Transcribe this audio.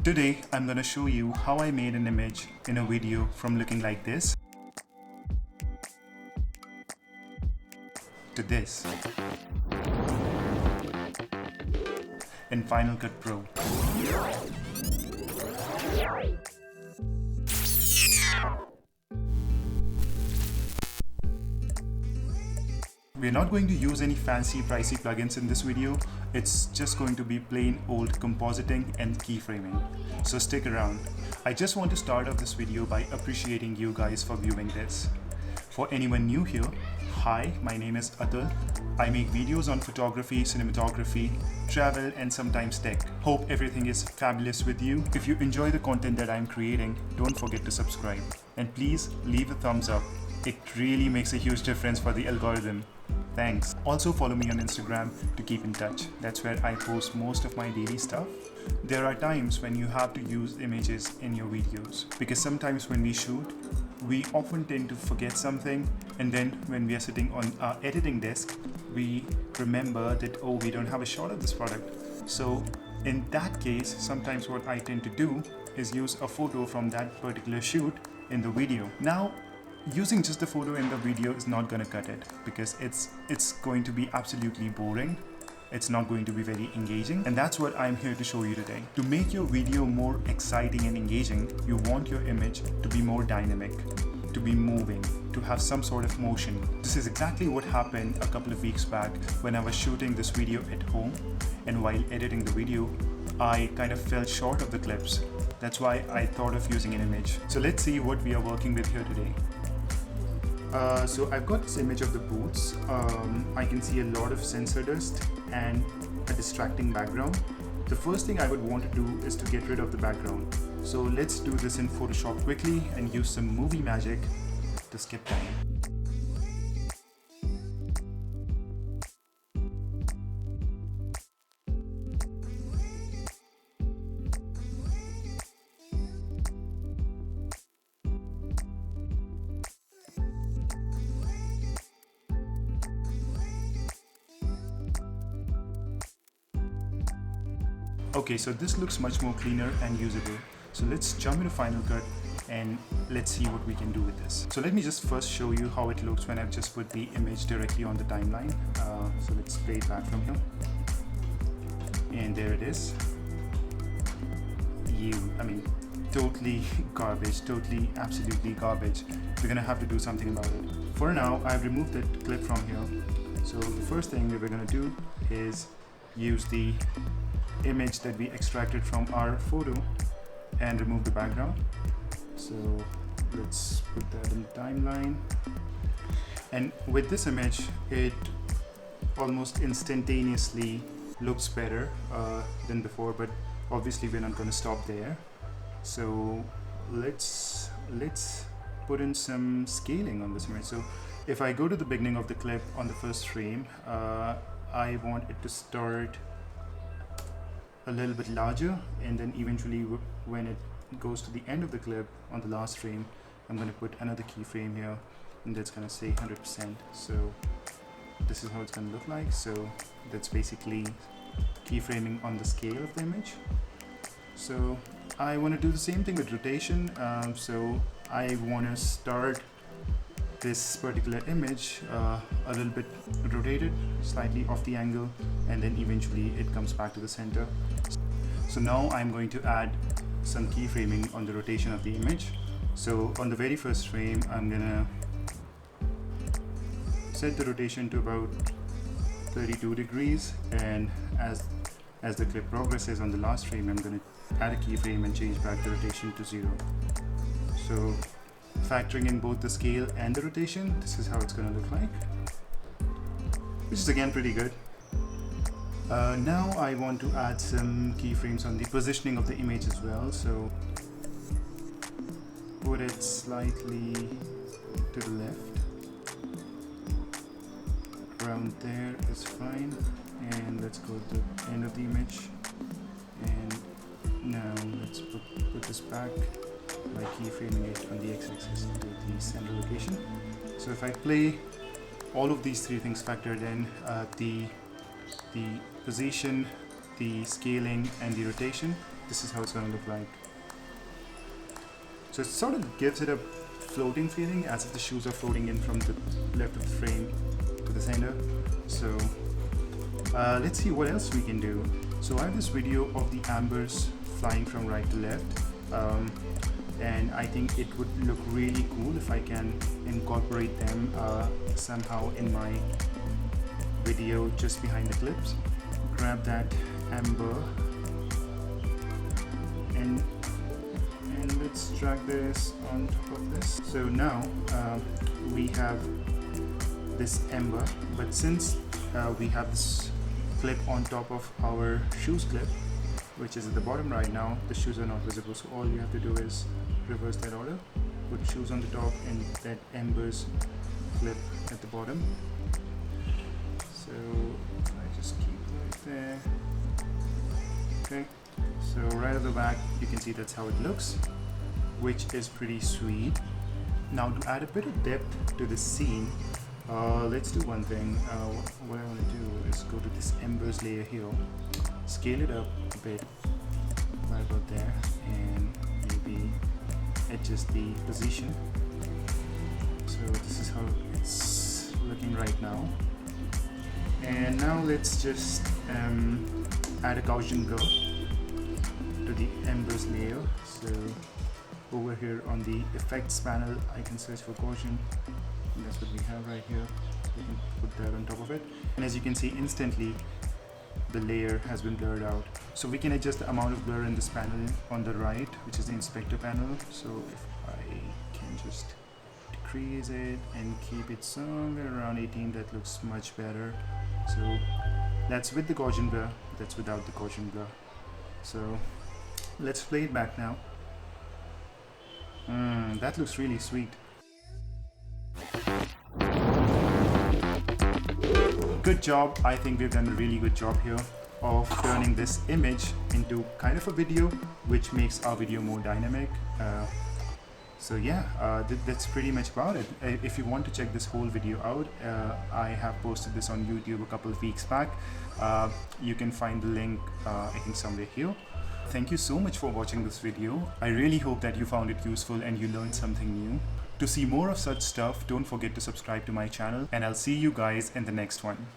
Today, I'm going to show you how I made an image in a video from looking like this to this in Final Cut Pro. We're not going to use any fancy pricey plugins in this video. It's just going to be plain old compositing and keyframing. So stick around. I just want to start off this video by appreciating you guys for viewing this. For anyone new here, hi, my name is Atul. I make videos on photography, cinematography, travel, and sometimes tech. Hope everything is fabulous with you. If you enjoy the content that I'm creating, don't forget to subscribe. And please leave a thumbs up. It really makes a huge difference for the algorithm. Thanks. Also follow me on Instagram to keep in touch. That's where I post most of my daily stuff. There are times when you have to use images in your videos because sometimes when we shoot, we often tend to forget something, and then when we are sitting on our editing desk, we remember that, oh, we don't have a shot of this product. So in that case, sometimes what I tend to do is use a photo from that particular shoot in the video. Now, using just the photo in the video is not going to cut it because it's going to be absolutely boring. It's not going to be very engaging, and that's what I'm here to show you today. To make your video more exciting and engaging, you want your image to be more dynamic, to be moving, to have some sort of motion. This is exactly what happened a couple of weeks back when I was shooting this video at home, and while editing the video, I kind of fell short of the clips. That's why I thought of using an image. So let's see what we are working with here today. So I've got this image of the boots. I can see a lot of sensor dust and a distracting background. The first thing I would want to do is to get rid of the background. So let's do this in Photoshop quickly and use some movie magic to skip time. Okay, so this looks much more cleaner and usable. So let's jump into Final Cut and let's see what we can do with this. So let me just first show you how it looks when I've just put the image directly on the timeline. So let's play it back from here. And there it is. Totally garbage, totally, absolutely garbage. We're gonna have to do something about it. For now, I've removed that clip from here. So the first thing that we're gonna do is use the image that we extracted from our photo and remove the background. So let's put that in the timeline. And with this image, it almost instantaneously looks better than before, but obviously we're not going to stop there. So let's put in some scaling on this image. So if I go to the beginning of the clip on the first frame, I want it to start a little bit larger, and then eventually when it goes to the end of the clip on the last frame, I'm going to put another keyframe here, and that's going to say 100%. So this is how it's going to look like. So that's basically keyframing on the scale of the image. So I want to do the same thing with rotation. So I want to start this particular image a little bit rotated, slightly off the angle, and then eventually it comes back to the center. So now I'm going to add some keyframing on the rotation of the image. So on the very first frame, I'm gonna set the rotation to about 32 degrees, and as the clip progresses on the last frame, I'm gonna add a keyframe and change back the rotation to 0. So factoring in both the scale and the rotation, this is how it's going to look like, which is again pretty good. Now I want to add some keyframes on the positioning of the image as well. So put it slightly to the left. Around there is fine. And let's go to the end of the image. And now let's put this back by keyframing it on the x-axis to the center location. So if I play all of these three things factored in, the position, the scaling, and the rotation, this is how it's going to look like. So it sort of gives it a floating feeling, as if the shoes are floating in from the left of the frame to the center. So let's see what else we can do. So I have this video of the ambers flying from right to left, and I think it would look really cool if I can incorporate them somehow in my video just behind the clips. Grab that amber and let's drag this on top of this. So now we have this amber, but since we have this clip on top of our shoes clip, which is at the bottom right now, the shoes are not visible, so all you have to do is reverse that order, put shoes on the top and that embers clip at the bottom. So I just keep right there. Okay, so right at the back you can see that's how it looks, which is pretty sweet. Now to add a bit of depth to the scene, let's do one thing. What I want to do is go to this embers layer here, scale it up a bit, right about there, and maybe adjust the position. So this is how it's looking right now. And now let's just add a Gaussian blur to the embers layer. So over here on the effects panel, I can search for Gaussian. And that's what we have right here. So we can put that on top of it. And as you can see, instantly the layer has been blurred out. So we can adjust the amount of blur in this panel on the right, which is the inspector panel. So if I can just decrease it and keep it somewhere around 18, that looks much better. So that's with the Gaussian blur, that's without the Gaussian blur. So let's play it back now. That looks really sweet. Good job. I think we've done a really good job here of turning this image into kind of a video, which makes our video more dynamic. So yeah, that's pretty much about it. If you want to check this whole video out, I have posted this on YouTube a couple of weeks back. You can find the link I think somewhere here. Thank you so much for watching this video. I really hope that you found it useful and you learned something new. To see more of such stuff, don't forget to subscribe to my channel, and I'll see you guys in the next one.